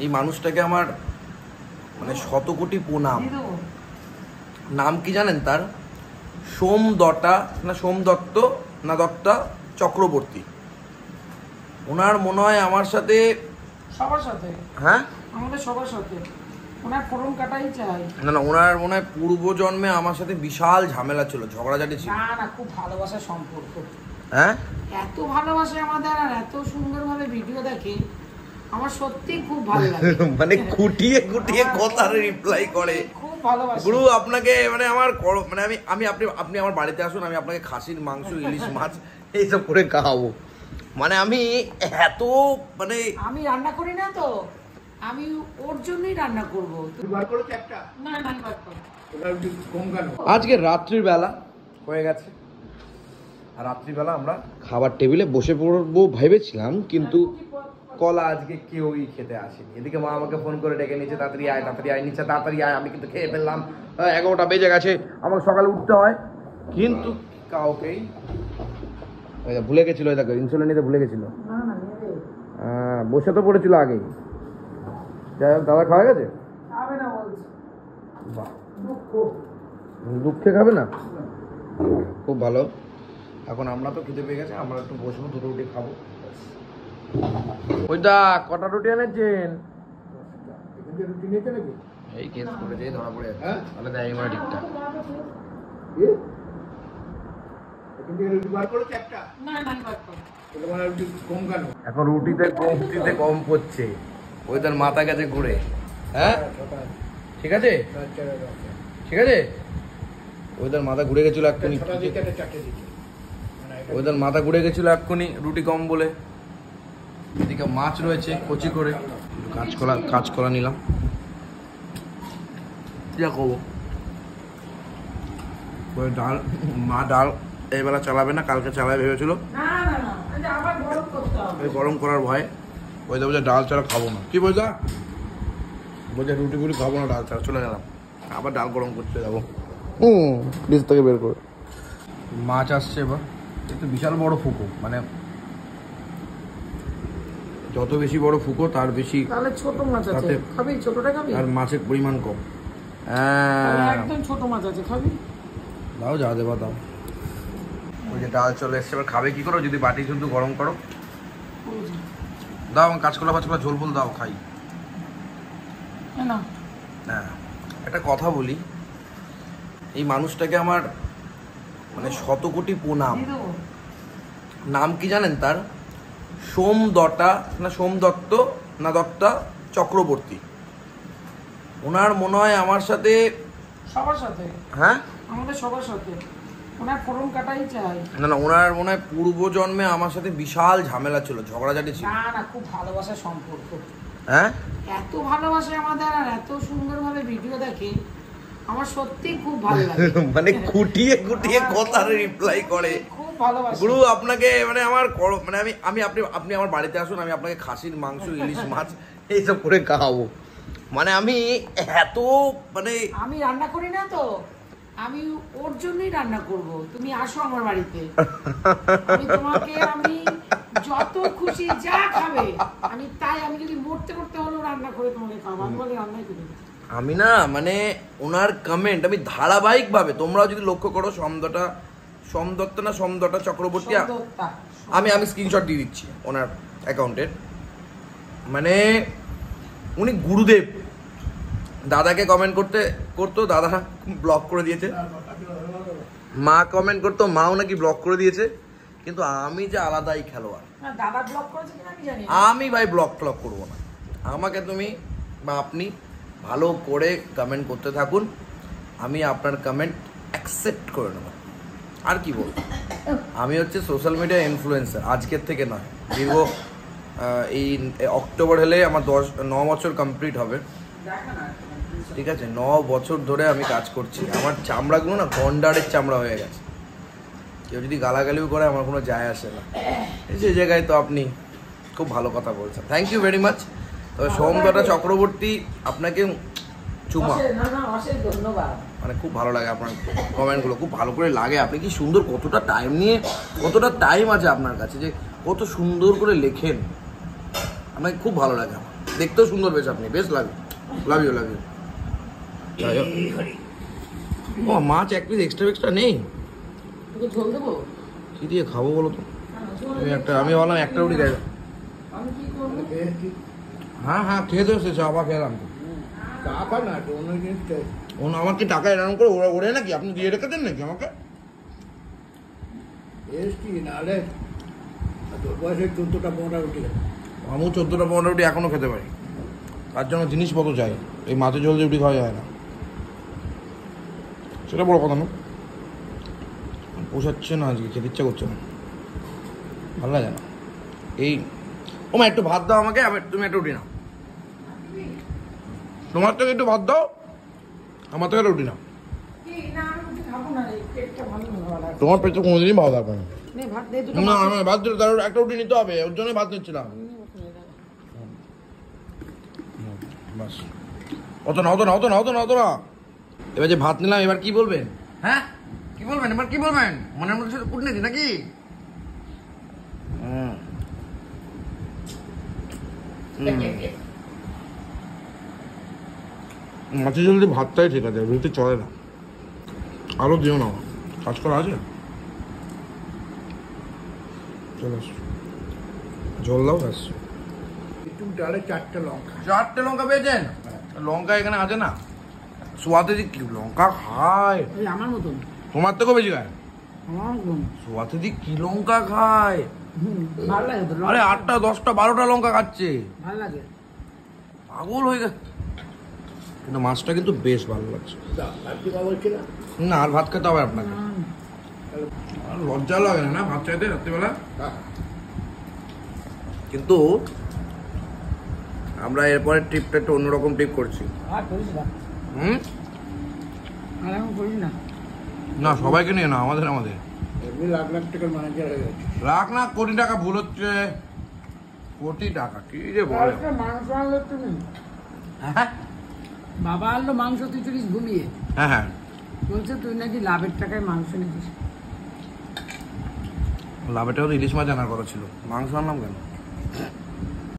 এই মানুষটাকে আমার মানে শত কোটি প্রণাম। নাম কি জানেন তার? সোমদত্ত না দত্তা চক্রবর্তী। ওনার মনে হয় আমার সাথে সবার সাথে, হ্যাঁ আমাদের সবার সাথে ওনার ফোরম কাটাই চাই। না ওনার মনে হয় পূর্বজন্মে আমার সাথে বিশাল ঝামেলা ছিল, ঝগড়াঝাটি ছিল। না খুব ভালোবাসার সম্পর্ক। হ্যাঁ এত ভালোবাসে আমাদের আর এত সুন্দরভাবে ভিডিও দেখে, আমার সত্যি খুব ভালো লাগে। মানে খুঁটিয়ে কথার রিপ্লাই করে। খুব ভালোবাসে গুরু আপনাকে মানে আমার মানে আমি আপনি আমার বাড়িতে আসুন, আমি আপনাকে খাসির মাংস, ইলিশ মাছ এইসব করে খাওয়াবো। মানে আমি এত মানে আমি রান্না করি না তো, আমি ওর জন্যই রান্না করবো। আজকে রাত্রির বেলা হয়ে গেছে, আর রাত্রিবেলা আমরা খাবার টেবিলে বসে পড়বো ভেবেছিলাম, কিন্তু কলা আজকে কেউই খেতে আসেনি। এদিকে মা আমাকে ফোন করে ডেকে নিচ্ছে, তাড়াতাড়ি আয় নিচ্ছে, তাড়াতাড়ি আয়। আমি কিন্তু খেয়ে ফেললাম, 11টা বেজে গেছে, আমাকে সকালে উঠতে হয়, কিন্তু কাউকেই ভুলে গেছিল। দেখো ইনসুলিন নিতে ভুলে গেছিল, বসে তো পড়েছিল আগেই। যাই হোক, দাদা খাওয়া গেছে? দুঃখে খাবে না? খুব ভালো। এখন আমরা তো খেতে পেয়ে গেছে, আমরা একটু বসবো, দুটো রুটি খাবো। ওইটা কটা রুটি এনেছেন? এই কেস করেছে, ধরা পড়ে যাচ্ছে, তাহলে দেয় আমরা ঠিকঠাক। এখন রুটিতে কম পড়ছে, ওই তার মাথা গেছে ঘুরে। হ্যাঁ ঠিক আছে, ঠিক আছে। ওইটার মাথা ঘুরে গেছিল এক্ষুনি, ওইটার মাথা ঘুরে গেছিল এক্ষুনি রুটি কম বলে। এদিকে মাছ রয়েছে কচি করে, কাঁচকলা নিলাম। যা করবো, ডাল মা ডাল এইবেলা চালাবে না, কালকে চালাবে ভেবেছিল, গরম করার ভয়। বলতে বলছে ডাল ছাড়া খাবো না। কি বলছা? বলছে রুটিগুলি খাবো না ডাল ছাড়া। চলে গেলাম, আবার ডাল গরম করতে যাবো। ফ্রিজ থেকে বের করে মাছ আসছে। এবার একটু বিশাল বড় ফুকো, মানে যত বেশি বড় ফুকো তার বেশি ছোট মাছ আছে, খাবি? ছোটটা খাবি? আর মাছের পরিমাণ কম। একদম ছোট মাছ আছে, খাবি? দাও, যা দেবা দাও। ওই যে ডাল চলে এসছে, এবার খাবে কি করো? যদি বাটি শুধু গরম করো দাও, কাঁচকলা ঝোল ফুল দাও, খাই। হ্যাঁ, একটা কথা বলি, এই মানুষটাকে আমার মানে শত কোটি প্রণাম। নাম কি জানেন তার? সোমদত্ত না দত্তা চক্রবর্তী। ওনার মনে হয় আমার সাথে সবার সাথে, হ্যাঁ আমাদের সবার সাথে ওনার ফোরম কাটাই চাই। না ওনার মনে হয় পূর্বজন্মে আমার সাথে বিশাল ঝামেলা ছিল, ঝগড়াঝাটি ছিল। না খুব ভালোবাসার সম্পর্ক। হ্যাঁ, এত ভালোবাসে আমাদের আর এত সুন্দরভাবে ভিডিও দেখে, আমার সত্যি খুব ভালো লাগে। মানে খুঁটিয়ে কথার রিপ্লাই করে। খুব ভালোবাসে গুরু আপনাকে মানে আমার মানে আপনি আমার বাড়িতে আসুন, আমি আপনাকে খাসির মাংস, ইলিশ মাছ এইসব করে খাওয়াবো। মানে আমি এত মানে আমি রান্না করি না তো, আমি ওর জন্যই রান্না করব। তুমি আসো আমার বাড়িতে, আমি যত খুশি যা খাবে আমি তাই, আমি যদি মরতে হলেও রান্না করে তোমাকে খাবো। আমি বলে রান্নাই করি। আমি না মানে ওনার কমেন্ট আমি ধারাবাহিক ভাবে, তোমরাও যদি লক্ষ্য করো, সোমদত্ত চক্রবর্তী, আমি স্ক্রিনশট দিয়ে দিচ্ছি ওনার অ্যাকাউন্টের। মানে উনি গুরুদেব। দাদাকে কমেন্ট করতো, দাদা ব্লক করে দিয়েছে। মা কমেন্ট করতো, মাও নাকি ব্লক করে দিয়েছে। কিন্তু আমি যে আলাদাই খেলোয়াড়, আমি ভাই ব্লক করবো না। আমাকে তুমি বা আপনি ভালো করে কমেন্ট করতে থাকুন, আমি আপনার কমেন্ট অ্যাকসেপ্ট করে নেব। আর কি বলবো, আমি হচ্ছে সোশ্যাল মিডিয়া ইনফ্লুয়েন্সার, আজকের থেকে নয়। দীর্ঘ এই অক্টোবর হলে আমার 9 বছর কমপ্লিট হবে। ঠিক আছে, 9 বছর ধরে আমি কাজ করছি। আমার চামড়াগুলো না গন্ডারের চামড়া হয়ে গেছে। কেউ যদি গালাগালিও করে আমার কোনো যায় আসে না। সেই জায়গায় তো আপনি খুব ভালো কথা বলছেন, থ্যাংক ইউ ভেরি মাচ। তবে সোমদত্ত চক্রবর্তী, আপনাকে চুমা। মানে খুব ভালো লাগে আপনার কমেন্টগুলো, খুব ভালো করে লাগে। আপনি কি সুন্দর, কতটা টাইম আছে আপনার কাছে যে কত সুন্দর করে লেখেন, আমাকে খুব ভালো লাগে আমার। দেখতেও সুন্দর বেশ আপনি, বেশ লাগে, লাভ ইউ লাভ ইউ। ও মাছ এক পিস এক্সট্রা নেই, তোকে ঝোল দেবো? কি দিয়ে খাবো বলো তো? আমি বললাম একটা রুটি খাই। আমি কি করবো? হ্যাঁ হ্যাঁ খেয়ে তো এসেছে, আবার খেলাম তো। টাকা না তো অন্য জিনিস চাই। আমাকে টাকা এরকম করে ওরে নাকি আপনি দিয়ে রেখেছেন নাকি আমাকে? এসছি নাহলে তোর বয়সে 14টা-15টা রুটি খেতে। আমিও 14টা-15টা রুটি এখনো খেতে পারি, তার জন্য জিনিসপত্র চাই। এই মাছের ঝোল দিয়ে রুটি খাওয়া যায় না, সেটা বড় কথা না। পোষাচ্ছে না, আজকে খেতে ইচ্ছা করছে না, ভালো লাগে না। এই ও মা একটু ভাত দাও আমাকে, তুমি একটা রুটি নাও। তোমার থেকে একটু ভাত দাও, আমার থেকে রুটি নাও। কি না, আমি রুটি খাবো না রে, পেটটা ভালো লাগে। তোমার পেটে কোনোদিনই ভালো থাকবে না। নে ভাত দে দুটো। না আমি ভাত দিলে তার একটা রুটি নিতে হবে, ওর জন্যই ভাত নিচ্ছিলাম। বাস অত না অত না অত না অত না অত না। এবার যে ভাত নিলাম, এবার কি বলবেন? হ্যাঁ কি বলবেন এবার, কি বলবেন? মনের মধ্যে সাথে কূটনীতি নাকি? মাছের জলদি ভাতটাই ঠিক আছে, রুটি চলে না। আরো দিও না, কাজ করা আছে। চলে আসো, জল দাও ব্যাস। একটু ডালে 4টে লঙ্কা। 4টে লঙ্কা পেয়েছেন? লঙ্কা এখানে আছে না, সোয়াতে যে কি লঙ্কা খায়, এই আমার মতন, তোমার থেকেও বেশি খায়। আমার মতন। সোয়াতে যে কি লঙ্কা খায়, ভালো লাগে তো। আরে 8টা 10টা 12টা লঙ্কা খাচ্ছে, ভালো লাগে। পাগল হয়ে গেছে। কিন্তু মাছটা কিন্তু বেশ ভালো লাগছে। ভাবছি বাবা বলছিল না আর ভাত খেতে হবে আপনাকে, আর লজ্জা লাগে না ভাত চাইতে রাত্রিবেলা। কিন্তু আমরা এরপরে ট্রিপটা একটু অন্যরকম ট্রিপ করছি। আর করিস না, আর এখন করিস না। না সবাইকে নিয়ে না, আমাদের এমনি লাখ লাখ টাকার ম্যানেজার হয়ে গেছে। লাখ না কোটি টাকা ভুল হচ্ছে, কোটি টাকা কি যে বলে। আজকে মাংস আনলো তুমি, হ্যাঁ বাবা আনলো মাংস, তুই চলিস ঘুমিয়ে। হ্যাঁ হ্যাঁ বলছে তুই নাকি লাভের টাকায় মাংস নিতিস। লাভেটা হলো ইলিশ মাছ আনার কথা ছিল, মাংস আনলাম কেন?